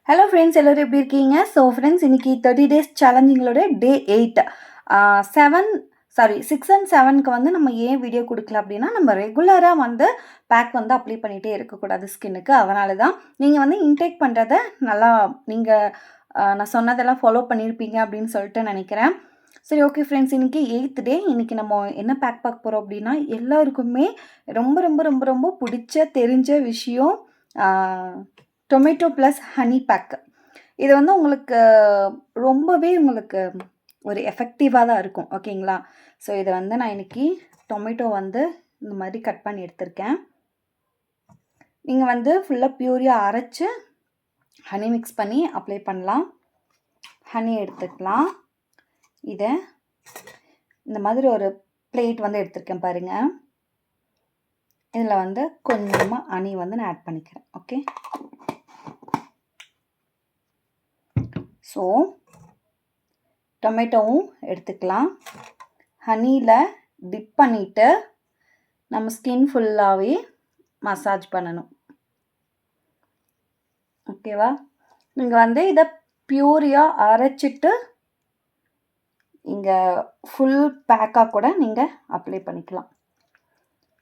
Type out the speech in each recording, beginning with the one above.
Hello friends, எல்லோரும் எப்படி இருக்கீங்க? ஸோ ஃப்ரெண்ட்ஸ், இன்னைக்கு 30 டேஸ் சேலஞ்சிங்களோட டே 8. 6 அண்ட் 7க்கு வந்து நம்ம ஏன் வீடியோ கொடுக்கல அப்படின்னா, நம்ம ரெகுலராக வந்து பேக் வந்து அப்ளை பண்ணிகிட்டே இருக்கக்கூடாது ஸ்கின்னுக்கு. அதனால தான் நீங்கள் வந்து இன்டேக் பண்ணுறத நல்லா நீங்கள் நான் சொன்னதெல்லாம் ஃபாலோ பண்ணியிருப்பீங்க அப்படின்னு சொல்லிட்டு நினைக்கிறேன். சரி, ஓகே ஃப்ரெண்ட்ஸ், இன்றைக்கி 8th டே. இன்றைக்கி நம்ம என்ன பேக் பார்க்க போகிறோம் அப்படின்னா, எல்லாருக்குமே ரொம்ப ரொம்ப ரொம்ப ரொம்ப பிடிச்ச தெரிஞ்ச விஷயம் டொமேட்டோ ப்ளஸ் ஹனி பேக். இது வந்து உங்களுக்கு ரொம்பவே உங்களுக்கு ஒரு எஃபெக்டிவாக தான் இருக்கும். ஓகேங்களா? ஸோ இதை வந்து நான் இன்றைக்கி டொமேட்டோ வந்து இந்த மாதிரி கட் பண்ணி எடுத்திருக்கேன். நீங்கள் வந்து ஃபுல்லாக பியூரியாக அரைச்சி ஹனி மிக்ஸ் பண்ணி அப்ளை பண்ணலாம். ஹனி எடுத்துக்கலாம். இதை இந்த மாதிரி ஒரு பிளேட் வந்து எடுத்திருக்கேன் பாருங்கள். இதில் வந்து கொஞ்சமாக ஹனி வந்து நான் ஆட் பண்ணிக்கிறேன். ஓகே, ஸோ டொமேட்டோவும் எடுத்துக்கலாம். ஹனியில் டிப் பண்ணிவிட்டு நம்ம ஸ்கின் ஃபுல்லாகவே மசாஜ் பண்ணணும். ஓகேவா? நீங்கள் வந்து இதை பியூரியாக அரைச்சிட்டு இங்கே ஃபுல் பேக்காக கூட நீங்கள் அப்ளை பண்ணிக்கலாம்.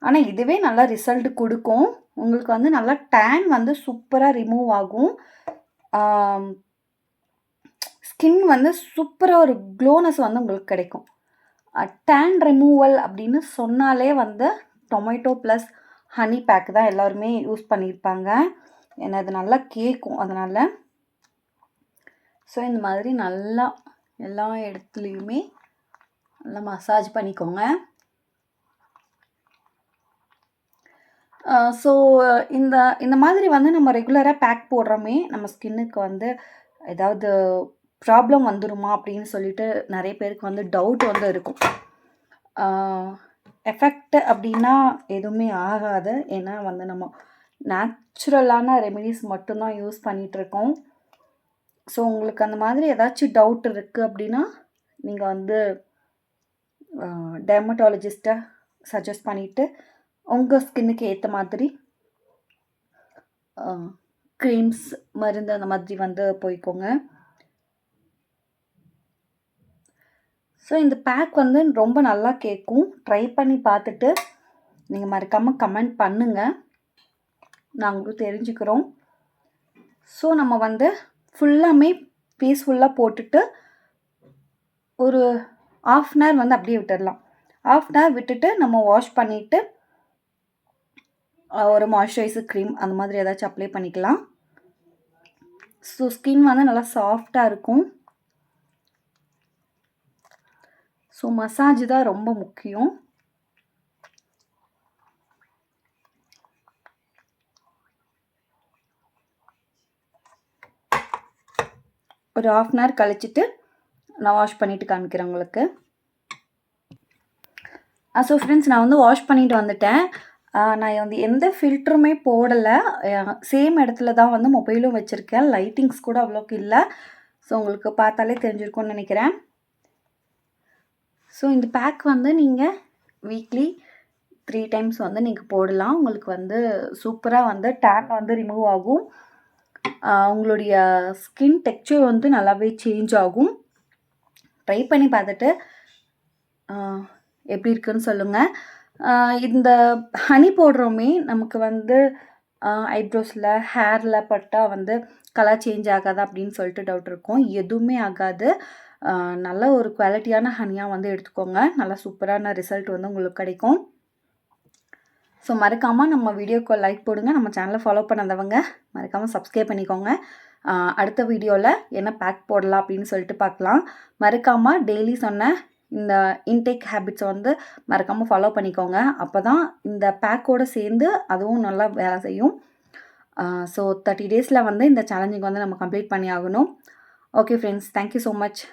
ஆனால் இதுவே நல்லா ரிசல்ட் கொடுக்கும். உங்களுக்கு வந்து நல்லா டேன் வந்து சூப்பராக ரிமூவ் ஆகும். ஸ்கின் வந்து சூப்பராக ஒரு க்ளோனஸ் வந்து உங்களுக்கு கிடைக்கும். டேன் ரிமூவல் அப்படின்னு சொன்னாலே வந்து டொமேட்டோ ப்ளஸ் ஹனி பேக் தான் எல்லாருமே யூஸ் பண்ணியிருப்பாங்க. ஏன்னா அது நல்லா கேட்கும். அதனால் ஸோ இந்த மாதிரி நல்லா எல்லா இடத்துலையுமே நல்லா மசாஜ் பண்ணிக்கோங்க. ஸோ இந்த மாதிரி வந்து நம்ம ரெகுலராக பேக் போடுறோமே, நம்ம ஸ்கின்னுக்கு வந்து ஏதாவது ப்ராப்ளம் வந்துடுமா அப்படின்னு சொல்லிட்டு நிறைய பேருக்கு வந்து டவுட் வந்து இருக்கும். எஃபெக்ட் அப்படின்னா எதுவுமே ஆகாது. ஏன்னா வந்து நம்ம நேச்சுரலான ரெமெடிஸ் மட்டும்தான் யூஸ் பண்ணிகிட்ருக்கோம். ஸோ உங்களுக்கு அந்த மாதிரி ஏதாச்சும் டவுட் இருக்குது அப்படின்னா நீங்கள் வந்து டெர்மட்டாலஜிஸ்ட்டை சஜஸ்ட் பண்ணிவிட்டு உங்கள் ஸ்கின்னுக்கு ஏற்ற மாதிரி க்ரீம்ஸ், மருந்து அந்த மாதிரி வந்து போய்க்கோங்க. ஸோ இந்த பேக் வந்து ரொம்ப நல்லா கேட்கும். ட்ரை பண்ணி பார்த்துட்டு நீங்கள் மறக்காமல் கமெண்ட் பண்ணுங்கள், நாங்களும் தெரிஞ்சுக்கிறோம். ஸோ நம்ம வந்து ஃபுல்லாமே பீஸ்ஃபுல்லாக போட்டுட்டு ஒரு 1/2 அன் ஹவர் வந்து அப்படியே விட்டுடலாம். 1/2 அன் ஹவர் விட்டுட்டு நம்ம வாஷ் பண்ணிவிட்டு ஒரு மாய்ஸ்சரைசர் க்ரீம் அந்த மாதிரி ஏதாச்சும் அப்ளை பண்ணிக்கலாம். ஸோ ஸ்கின் வந்து நல்லா சாஃப்டாக இருக்கும். ஸோ மசாஜ் தான் ரொம்ப முக்கியம். ஒரு 1/2 அன் ஹவர் கழிச்சிட்டு நான் வாஷ் பண்ணிவிட்டு காமிக்கிறேன் உங்களுக்கு. ஸோ ஃப்ரெண்ட்ஸ், நான் வந்து வாஷ் பண்ணிட்டு வந்துட்டேன். நான் வந்து எந்த ஃபில்டருமே போடலை. சேம் இடத்துல தான் வந்து மொபைலும் வச்சுருக்கேன். லைட்டிங்ஸ் கூட அவ்வளோக்கு இல்லை. ஸோ உங்களுக்கு பார்த்தாலே தெரிஞ்சிருக்கும்னு நினைக்கிறேன். ஸோ இந்த பேக் வந்து நீங்கள் வீக்லி 3 டைம்ஸ் வந்து நீங்கள் போடலாம். உங்களுக்கு வந்து சூப்பராக வந்து டேன் வந்து ரிமூவ் ஆகும். உங்களுடைய ஸ்கின் டெக்ஸ்சர் வந்து நல்லாவே சேஞ்ச் ஆகும். ட்ரை பண்ணி பார்த்துட்டு எப்படி இருக்குன்னு சொல்லுங்கள். இந்த ஹனி போடுறோமே, நமக்கு வந்து ஐப்ரோஸில், ஹேரில் பட்டால் வந்து கலர் சேஞ்ச் ஆகாது அப்படின்னு சொல்லிட்டு டவுட் இருக்கும். எதுவுமே ஆகாது. நல்ல ஒரு குவாலிட்டியான ஹனியாக வந்து எடுத்துக்கோங்க. நல்லா சூப்பரான ரிசல்ட் வந்து உங்களுக்கு கிடைக்கும். ஸோ மறக்காமல் நம்ம வீடியோக்கு லைக் போடுங்க. நம்ம சேனலை ஃபாலோ பண்ணாதவங்க மறக்காமல் சப்ஸ்கிரைப் பண்ணிக்கோங்க. அடுத்த வீடியோவில் என்ன பேக் போடலாம் அப்படின்னு சொல்லிட்டு பார்க்கலாம். மறக்காமல் டெய்லி சொன்ன இந்த இன்டேக் ஹேபிட்ஸை வந்து மறக்காமல் ஃபாலோ பண்ணிக்கோங்க. அப்போ தான் இந்த பேக்கோடு சேர்ந்து அதுவும் நல்லா வேலை செய்யும். ஸோ 30 டேஸில் வந்து இந்த சேலஞ்சிங் வந்து நம்ம கம்ப்ளீட் பண்ணி ஆகணும். Okay friends, thank you so much.